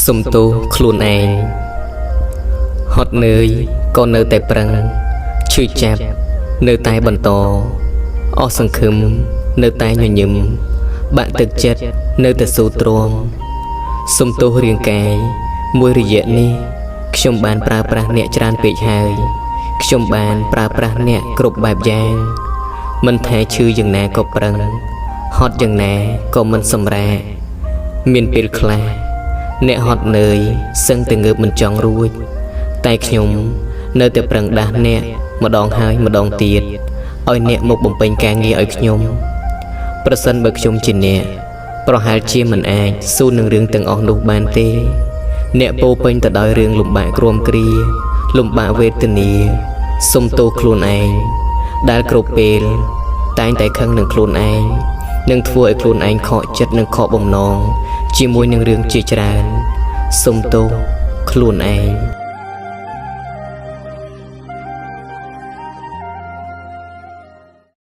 សុំទោសខ្លួនឯងហត់នឿយក៏នៅតែប្រឹងឈឺចាប់នៅតែបន្តអស់សង្ឃឹមនៅតែញញឹមបាក់ទឹកចិត្តនៅតែស៊ូទ្រាំសុំទោសរាងកាយមួយរយៈនេះខ្ញុំបានប្រើប្រាស់អ្នកច្រើនពេកហើយខ្ញុំបានប្រើប្រាស់អ្នកគ្រប់បែបយ៉ាងមិនថាឈឺយ៉ាងណាក៏ប្រឹងហត់យ៉ាងណាក៏មិនសម្រាកមានពេលខ្លះអ្នកហត់នឿយសឹងតែងើបមិនចង់រួចតែខ្ញុំនៅតែប្រឹងដាស់អ្នកម្ដងហើយម្ដងទៀតឲ្យអ្នកមកបំពេញការងារឲ្យខ្ញុំប្រសិនបើខ្ញុំជាអ្នកប្រហែលជាមិនអាចស៊ូនឹងរឿងទាំងអស់នោះបានទេអ្នកពោពេញទៅដោយរឿងលំបាកគ្រាំគ្រាលំបាកវេទនាសុំទោសខ្លួនឯងដែលគ្រប់ពេលតែងតែខឹងនឹងខ្លួនឯងនឹងធ្វើឲ្យខ្លួនឯងខកចិត្តនិងខកបំណងជាមួយនឹងរឿងជាច្រើនសុំទោសខ្លួនឯង